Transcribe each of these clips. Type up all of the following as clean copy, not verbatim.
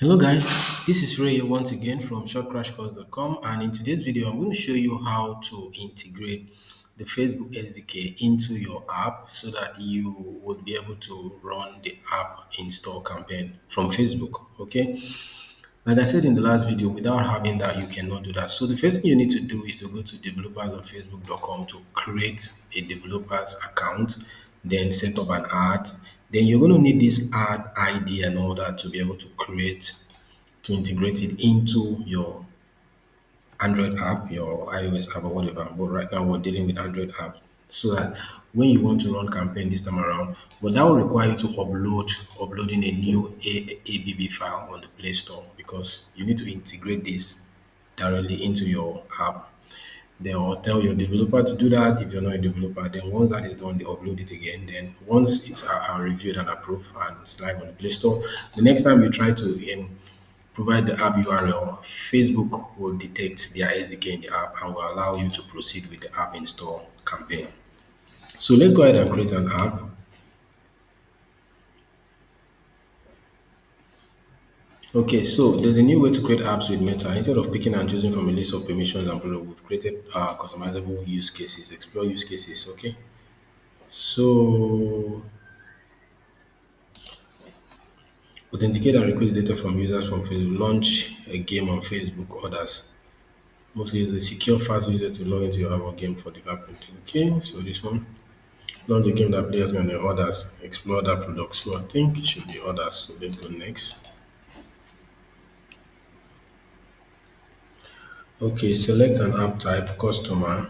Hello guys, this is Ray once again from shortcrashcourse.com, and in today's video I'm going to show you how to integrate the Facebook SDK into your app so that you would be able to run the app install campaign from Facebook. Okay, like I said in the last video, without having that you cannot do that. So the first thing you need to do is to go to developers.facebook.com to create a developers account, then set up an ad. Then you're going to need this ad ID and all that to be able to create, to integrate it into your Android app, your iOS app, or whatever. But right now we're dealing with Android app, so that when you want to run campaign this time around, but that will require you to uploading a new ABB file on the Play Store, because you need to integrate this directly into your app. Then I'll tell your developer to do that. If you're not a developer, then once that is done, they upload it again. Then once it's reviewed and approved and it's live on the Play Store, the next time you try to provide the app URL, Facebook will detect their SDK in the app and will allow you to proceed with the app install campaign. So let's go ahead and create an app. Okay, so there's a new way to create apps with Meta. Instead of picking and choosing from a list of permissions and products, we've created customizable use cases, explore use cases. Okay, so authenticate and request data from users from Facebook. Launch a game on Facebook. Others. Mostly the secure fast user to log into your app or game for development. Okay, so this one. Launch a game that players can then others. Explore other products. So I think it should be others. So let's go next. Okay, select an app type, customer.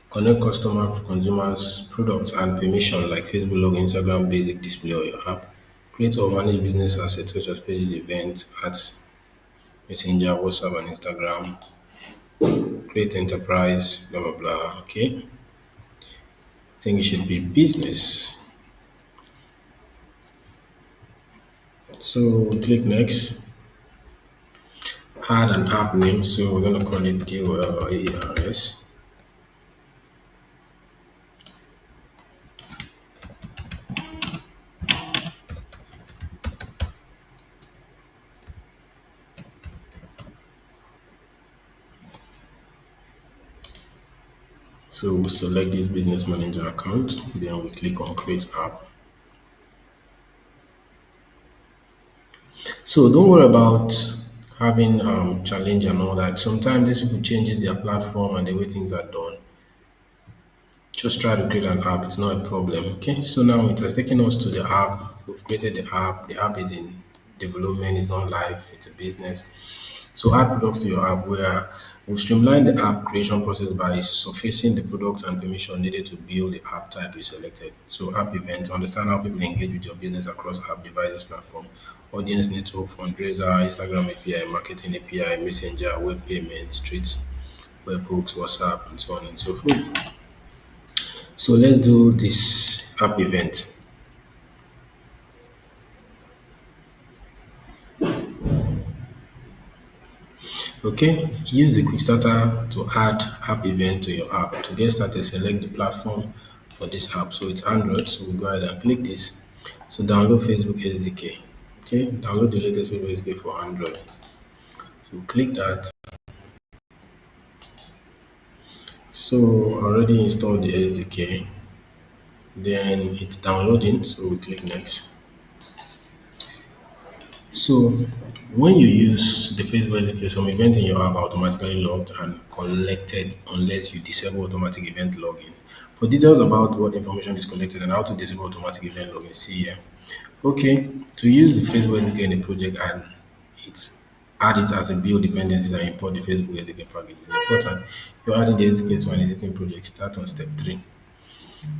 Connect customer, consumers, products, and permission like Facebook login, Instagram basic display or your app. Create or manage business assets such as pages, events, ads, Messenger, WhatsApp, and Instagram. Create enterprise, blah blah blah. Okay. I think it should be business. So click next. Add an app name. So we're gonna call it DOLAERS. So we select this business manager account, then we click on create app. So don't worry about having challenge and all that. Sometimes these people changes their platform and the way things are done. Just try to create an app. It's not a problem. Okay. So now it has taken us to the app. We've created the app. The app is in development. It's not live. It's a business. So add products to your app where we've streamlined the app creation process by surfacing the products and permission needed to build the app type you selected. So app event, understand how people engage with your business across app devices platform, audience network, fundraiser, Instagram API, marketing API, messenger, web payments, streets, webhooks, WhatsApp, and so on and so forth. So let's do this app event. Okay, use the quick starter to add app event to your app. To get started, select the platform for this app. So it's Android, so we go ahead and click this. So download Facebook SDK. Okay, download the latest Facebook SDK for Android. So click that. So already installed the SDK. Then it's downloading, so we click next. So when you use the Facebook SDK, some event in your app are automatically logged and collected unless you disable automatic event login. For details about what information is collected and how to disable automatic event login, see here. Okay, to use the Facebook SDK in a project and it's add it as a build dependency and import the Facebook SDK package is important. You're adding the SDK to an existing project. Start on step 3.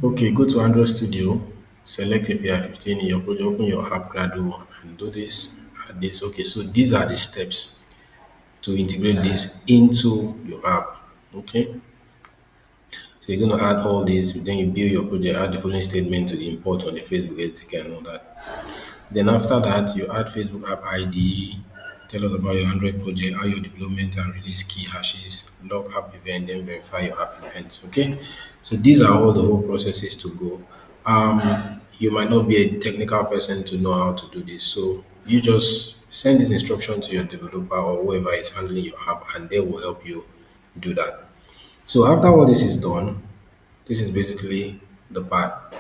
Okay, go to Android Studio, select API 15 in your project, open your app Gradle and do this and this. Okay, so these are the steps to integrate this into your app. Okay, so you're going to add all these, then you build your project, add the following statement to the import on the Facebook SDK and all that. Then after that, you add Facebook app ID, tell us about your Android project, how your development and release key hashes, log app event, then verify your app events. Okay, so these are all the whole processes to go. You might not be a technical person to know how to do this, so You just send this instruction to your developer or whoever is handling your app, and they will help you do that. So after all this is done, this is basically the part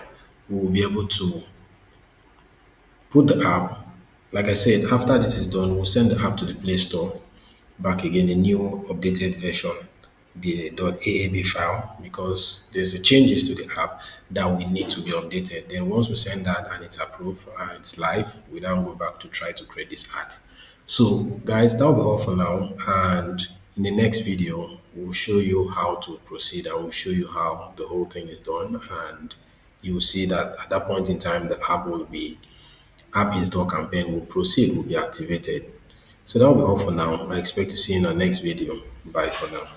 we will be able to put the app. Like I said, after this is done, we'll send the app to the Play Store back again, a new updated version, the .aab file, because there's a changes to the app that we need to be updated. Then once we send that and it's approved and it's live, we now go back to try to create this art. So guys, that'll be all for now. And in the next video, we'll show you how to proceed and we'll show you how the whole thing is done. And you'll see that at that point in time, the app install campaign will proceed, will be activated. So that will be all for now. I expect to see you in our next video. Bye for now.